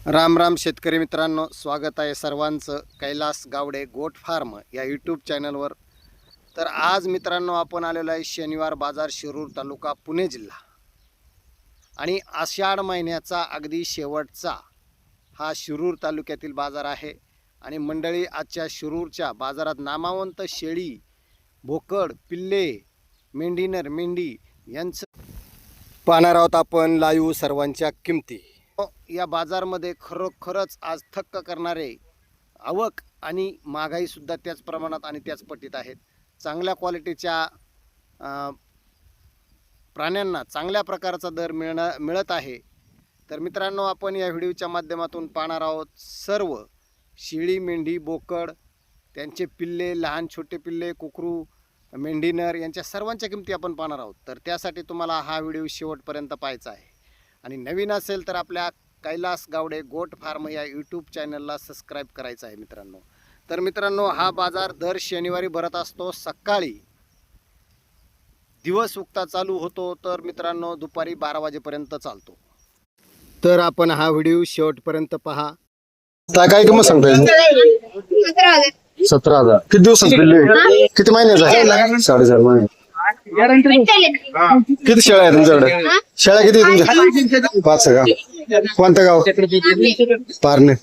राम राम शेतकरी मित्रांनो, स्वागत आहे सर्वांचं कैलास गावडे गोट फार्म या यूट्यूब चॅनलवर। तर आज मित्रांनो आपण आलेलो आहे शनिवार बाजार शिरूर तालुका पुणे जिल्हा आणि आषाढ महिन्याचा अगदी शेवटचा हा शिरूर तालुक्यातील बाजार आहे। आणि मंडळी आजच्या शिरूरच्या बाजारात नामवंत शेळी, बोकड, पिल्ले, मेंढीनर, मेंढी यांचं पाहणार आहोत आपण लाईव्ह सर्वांच्या किमती। या बाजारमध्ये खरोखरच आज थक्क करणारे आवक आणि महागाई सुद्धा त्याच प्रमाणात आणि त्याच पटीत आहेत। चांगल्या क्वालिटीच्या प्राण्यांना चांगल्या प्रकारचा दर मिळत आहे। तर मित्रांनो, आपण या व्हिडिओच्या माध्यमातून पाहणार आहोत सर्व शेळी, मेंढी, बोकड, त्यांचे पिल्ले, लहान छोटे पिल्ले, कुकरू, मेंढीनर यांच्या सर्वांच्या किमती आपण पाहणार आहोत। तर त्यासाठी तुम्हाला हा व्हिडिओ शेवटपर्यंत पाहायचा आहे आणि नवीन असेल तर आपल्या कैलास गावडे गोट फार्म या यूट्यूब चॅनलला सबस्क्राईब करायचं आहे मित्रांनो। तर मित्रांनो, हा बाजार दर शनिवारी भरत असतो। सकाळी दिवस उगता चालू होतो तर मित्रांनो दुपारी 12 वाजेपर्यंत चालतो। तर आपण हा व्हिडिओ शेवटपर्यंत पहा। काय किंमत सांगताय? 17,000। किती दिवसात पिल्ले? किती महिन्याचा आहे? 4.5 महिने। किती शेळ्या आहेत तुमच्याकडे? शेळ्या किती तुमच्या? 5 गाव। कोणतं गाव? पारणे।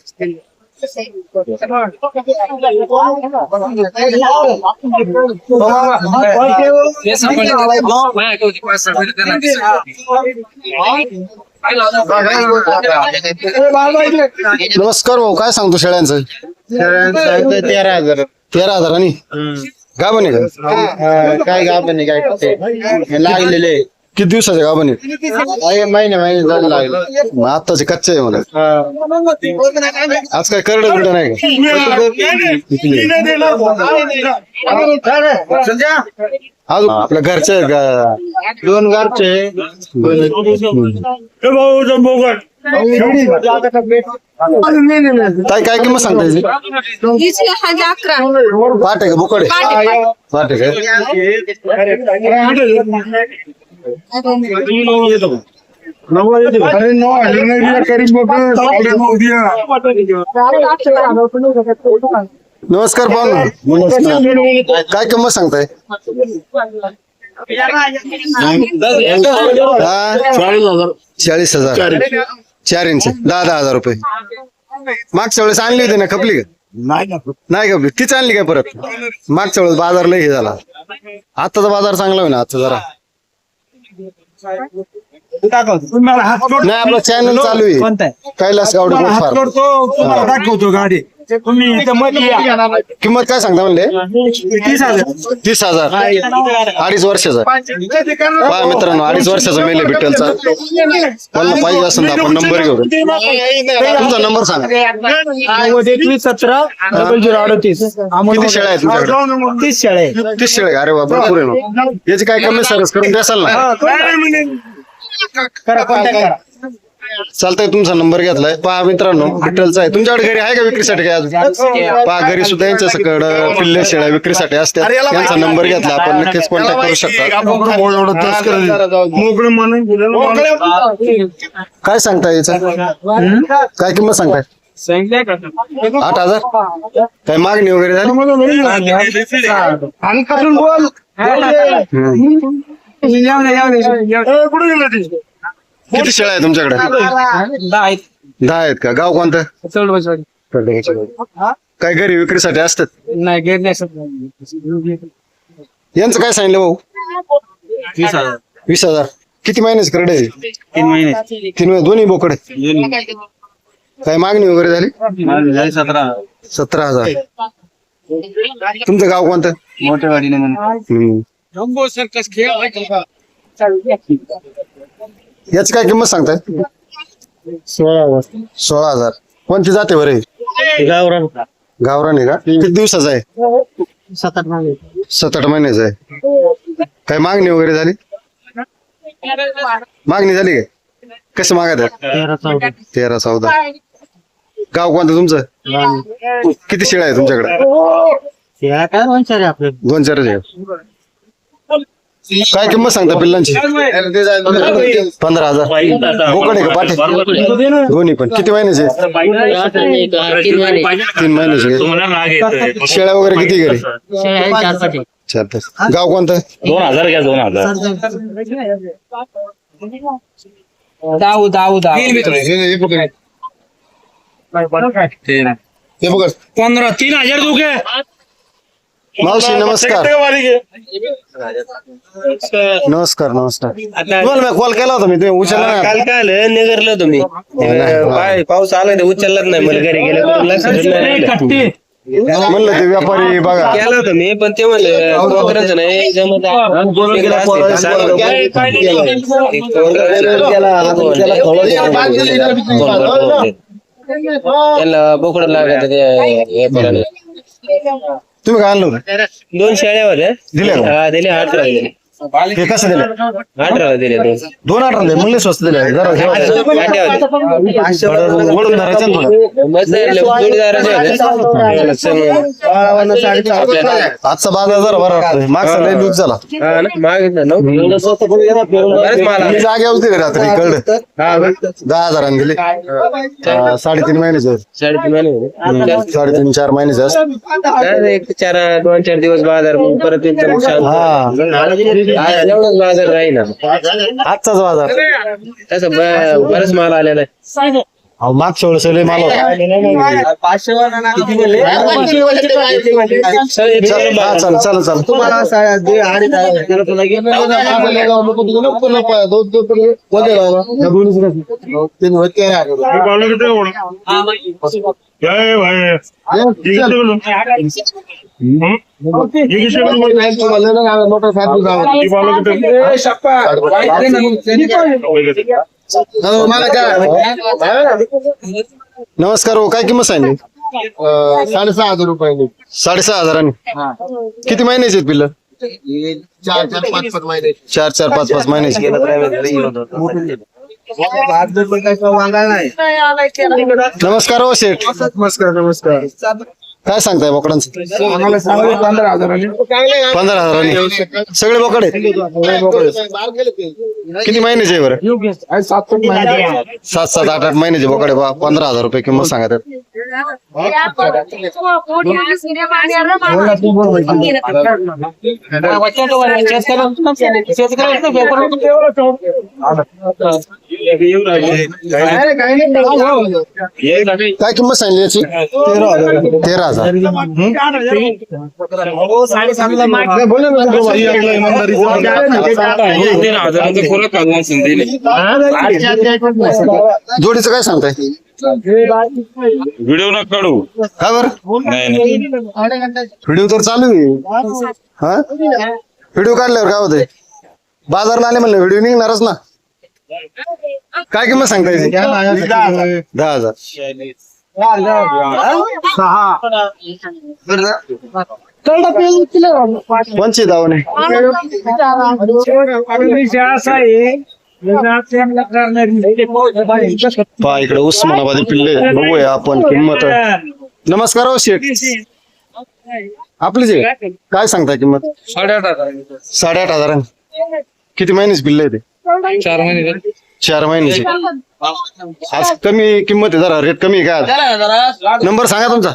नमस्कार भाऊ, काय सांगतो शेळ्यांचं? 13,000। 13,000 आणि गाभण आहे का? काय गाभण आहे काय लागलेले? किती दिवसाचे गाभण आहे? महिने झाले लागले। मग आत्ताचे कच्चे आहे मला। आज काय करडं बिरडं नाही का? आज आपल्या घरचे आहे का? 2 घरचे। काय किंमत सांगता याची? 11 पाट आहे का बोकड आहे? पाट आहे का? नमस्कार पाहुणा, काय किंमत सांगताय? 40,000। 4 इंच 10,000 रुपये। मागच्या वेळेस आणली होती ना, खपली का? नाही खपली। तीच आणली काय परत? मागच्या वेळेस बाजार लय हे झाला। आताचा बाजार चांगला होईल आजचा जरा। नाही, आपला चॅनल चालू आहे कैलास गावडे गोट फार्म। दाखवतो गाडी। किंमत काय सांगता म्हणले? 30,000। 2.5 वर्षाचा पहा मित्रांनो, 2.5 वर्षाचा मेले बिट्टलचा। मला पाहिजे असेल तर आपण नंबर घेऊ। तुमचा नंबर सांगा। 2117-0038। किती शेळ्या आहेत तुमच्याकडे? 30 शेळ्या। 30 शेळ्या। अरे वा, भरपूर आहे ना। याची काय कमी सरस करून द्याल ना? चालतंय, तुमचा नंबर घेतलाय। पहा मित्रांनो, बिट्टलचा आहे। तुमच्याकडे घरी आहे का विक्रीसाठी काय अजून? पहा, घरी सुद्धा यांच्याकडे पिल्ले शेळ्या विक्रीसाठी असतात। यांचा नंबर घेतला आपण, नक्कीच कॉन्टॅक्ट करू शकता। काय सांगताय याचं? काय किंमत सांगताय? 8,000। काय मागणी वगैरे झाली? किती शेळ्या आहे तुमच्याकडे? 10 आहेत का? गाव कोणतं? काय घरी विक्रीसाठी असतात? यांचं काय सांगितलं भाऊ? 20,000। किती महिन्याचे करडे? 3 महिने। 3 महिने। दोन्ही बोकडे? काय मागणी वगैरे झाली? 17,000। तुमचं गाव कोणतं? मोठेवाडी। याची काय किंमत सांगताय? 16,000। कोणती जाते बरे? गावरान। गावरान आहे का? किती दिवसाचा आहे? 7-8 महिन्याचा आहे। काय मागणी वगैरे झाली? मागणी झाली काय? कसं मागत आहे? 13-14। गाव कोणतं तुमचं? किती शेळ्या आहे तुमच्याकडे? 2-4 2-4 आहे। काय किंमत सांगता पिल्लांची? 15,000. बोकड आहे का पाठी? दोन्ही पण. किती महिन्याचे? 3 महिन्याचे. शेळ्या वगैरे किती घरी? 4-5. गाव कोणतं? 2000 घ्या 2000. हे बघ 15 3000 दोघे. मावशी नमस्कार. नमस्कार. तुम्हाला मी कॉल केला होता, मी तुम्ही उचलला नाही. काल काय आलं निगरलं तुम्ही पाऊस आला तर उचललाच नाही मला घरी गेलं लक्षात नाही म्हणलं ते व्यापारी बघा. केलं होतं मी पण ते म्हणले वगैरेच नाही जमत त्याला बोकड लागत तुम्ही काय आणलं होतं? 2 शेळ्या होत्या दिल्या का? हा दिले 18 दिले हे कसं दिलं? 18 दिले 2 18 म्हणले स्वस्त दिले. जरा ठेवा. वळून धरायचं ना थोडं. आजचा बाजार जरा बरा वाटतोय. मागचा लय लूज झाला. मी जागे होते रात्री कळलं. 10,000 दिले. 3.5 महिन्याचे. 3.5-4 महिन्याचे असतात. 2-4 दिवस बाजार मग परत एकदम शांत. एवढाच बाजार राहीना आजचाच बाजार. तसं बरंच माल आलेला आहे. अहो मागच्या वेळेस लय माल होता. चल. नमस्कार हो, काय किंमत सांगली? 6,500 रुपये. 6,500. किती महिन्याचे आहेत पिल्लं? 4-5 महिने. 4-5 महिन्याचे. नमस्कार हो शेठ. नमस्कार. काय सांगताय बोकडांचं? 15,000. 15,000. सगळे बोकड आहेत. किती महिन्याचे आहे बरं? 7-8 महिने. 7-7, 8-8 महिन्याचे बोकड आहे. 15,000 रुपये किंमत सांगत आहेत. काय किंमत सांगली याची? 13,000. जोडीचं काय सांगताय? व्हिडिओ न काढू. का बरं? नाही व्हिडिओ तर चालू आहे. हा, व्हिडिओ काढल्यावर काय होतंय? बाजारला आले म्हणलं व्हिडिओ निघणारच ना. काय किंमत सांगताय? 10,000. 25 दावणे. पहा इकडे उस्मानाबादी पिल्ले बघूया आपण किंमत. नमस्कार हो शेठ. आपलीच आहे. काय सांगताय किंमत? 8,500. किती महिन्याची पिल्ले आहे ते? 4 महिन्याची. आज कमी किंमत आहे, जरा रेट कमी आहे का? नंबर सांगा तुमचा.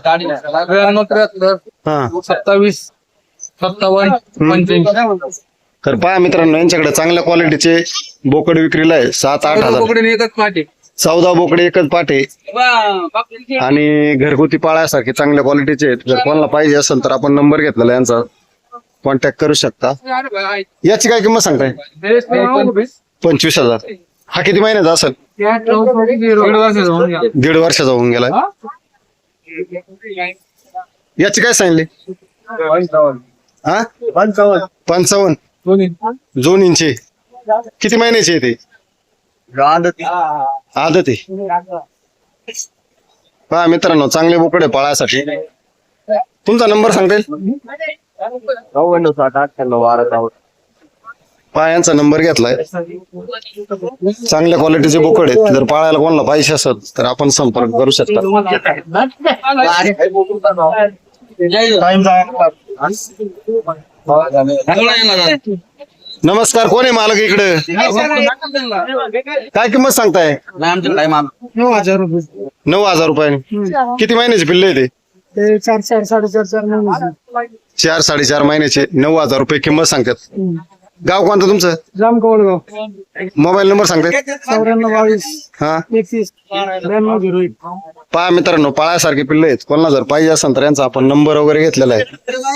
27 57 85. तर पहा मित्रांनो, यांच्याकडे चांगल्या क्वालिटीचे बोकड विक्रीला आहे. 7-8 हजार. 14 बोकडे एकच पाटे आणि घरगुती पाळ्यासारखे चांगल्या क्वालिटीचे आहेत. जर कोणाला पाहिजे असेल तर आपण नंबर घेतलेला यांचा, कॉन्टॅक्ट करू शकता. याची काय किंमत सांगताय? 25,000. हा किती महिन्याचा असेल? 1.5 वर्षाचा होऊन गेलाय. याची काय सांगली? हा, 55. जोनींचे. किती महिन्याचे आहे ते? आदत आहे. पहा मित्रांनो, चांगले बोकडे पाळायसाठी. तुमचा नंबर सांगता येईल? 99 पहा यांचा नंबर घेतलाय. चांगल्या क्वालिटीचे बोकड आहेत. जर पाळायला कोणाला पाहिजे असेल तर आपण संपर्क करू शकता. नमस्कार, कोण आहे मालक इकडे? काय किंमत सांगताय? 9,000 रुपये 9,000 रुपये. किती महिन्याचे पिल्ले आहे ते? 4 4.5 महिने 4 साडेचार महिन्याचे 9,000 रुपये किंमत सांगतात. गाव कोणतं तुमचं? जामकवडगाव मोबाईल नंबर सांगताय? 94 हा 31 92 01. पहा मित्रांनो, पाळ्यासारखे पिल्ले आहेत. कोणाला जर पाहिजे असेल तर यांचा आपण नंबर वगैरे घेतलेला आहे.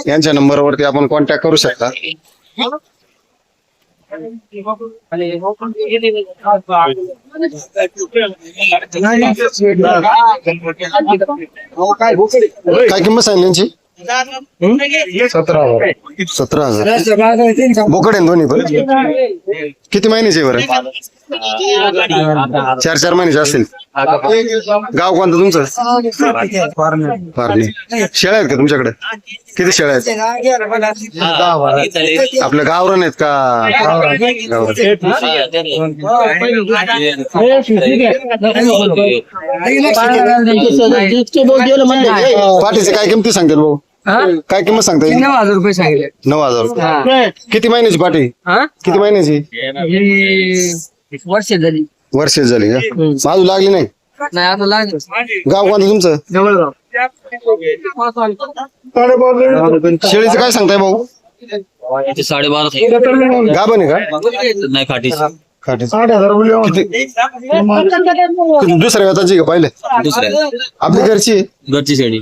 यांच्या नंबरवरती आपण कॉन्टॅक्ट करू शकता. काय किंमत सांगितली यांची? 17,000. बोकड आहे दोन्ही पण. किती महिन्याचे बरं? 4 महिन्याचे असतील. गाव कोणतं तुमचं? पारणे. शेळ्या आहेत का तुमच्याकडे? किती शेळ्या आहेत? आपल्या गावरान आहेत का? पाठीचे काय किमती सांगतील भाऊ? काय किंमत सांगता? 9,000 रुपये सांगितले. 9,000 रुपये. किती महिन्याची पाठी? किती महिन्याची? वर्ष झाली वर्ष झाली का? बाजू लागली नाही. नाही आता लागलं. गाव कोणतं तुमचं? जवळगाव शेळीचं काय सांगताय भाऊ? 12.5 गाभण आहे का? नाही खाटी खाटीचं. 8,000 रुपये किती दुसऱ्या व्यताची का पहिले? दुसऱ्या आपली घरची आहे? घरची शेळी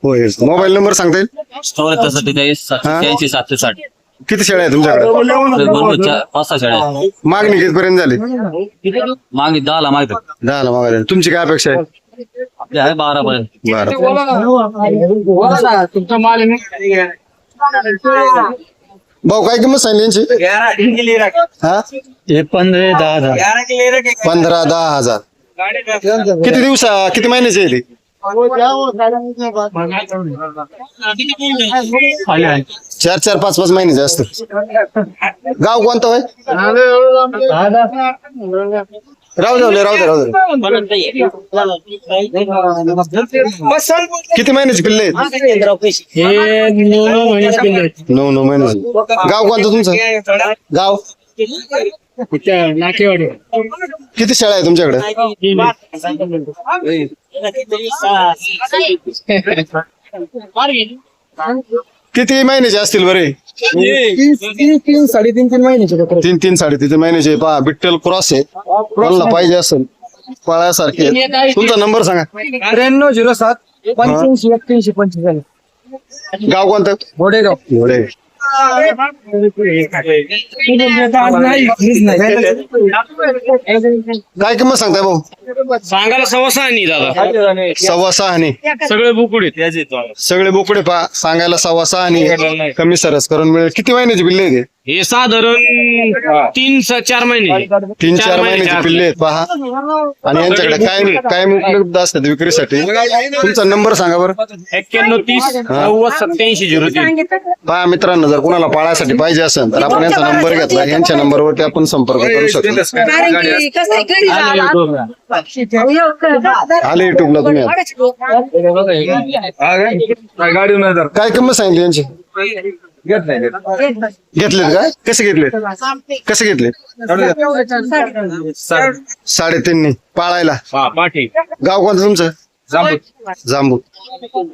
होय. मोबाईल नंबर सांगता येईल? 84 760 किती शेळ्या आहे तुमच्याकडे? 5-6 शेळ्या आहेत. मागणी कितीपर्यंत झाली? मागे 10 माहिती 10 मागायला. तुमची काय अपेक्षा आहे? आपले आहे 12 पर्यंत. बरं. तुमचा माल भाऊ काय किंमत सांगली यांची? हा 15-10,000. किती दिवसा किती महिन्याची आहे ती? 4-5 महिन्याचे असते. गाव कोणतं होय? राहू दे. किती महिन्याची पिल्ले आहेत? 9 महिन्याची. गाव कोणतं तुमचं? गाव नाकेवाडी. किती शेळ्या आहे तुमच्याकडे? किती महिन्याचे असतील बरे? 3-3.5 महिन्याचे 3 3.5 महिन्याचे. पहा बिट्टल क्रॉस आहे. कोणाला पाहिजे असेल पाळ्यासारखे आहेत. तुमचा नंबर सांगा. 9307 85 81 45. गाव कोणतं? घोडेगाव. घोडे. काय किंमत सांगताय भाऊ? सांगायला 6.5 दादा. 6.25 आणि सगळे बुकुडे सगळे बोकडे पहा. सांगायला 6.25 आणि कमी सरस करून मिळेल. किती महिन्याची पिल्ले आहेत? हे साधारण 3-4 महिने. 3-4 महिन्याची पिल्ले आहेत पहा. आणि यांच्याकडे काय उपलब्ध असतात विक्रीसाठी? तुमचा नंबर सांगा बरं. 91-90-87-03. पहा मित्रांनो, जर कोणाला पाळायसाठी पाहिजे असेल तर आपण यांचा नंबर घेतला. यांच्या नंबरवरती आपण संपर्क करू शकतो. आले युट्यूबला तुम्ही आता. काय किंमत सांगितली यांची? घेतलेत का? कसे घेतलेत? 3.5 पाळायला. पाठी गाव कोणतं तुमचं? जांबू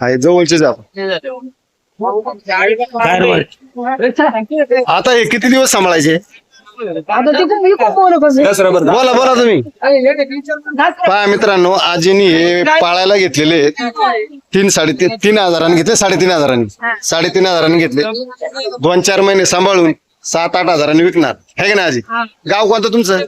आहे. जवळचे जा. आता हे किती दिवस सांभाळायचे? बोला तुम्ही. पहा मित्रांनो, आजीनी हे पाळायला घेतलेले आहेत. 3,500 घेतले. 3,500 घेतले. 2-4 महिने सांभाळून 7-8 हजारांनी विकणार है का ना आजी? गाव कोणतं तुमचं?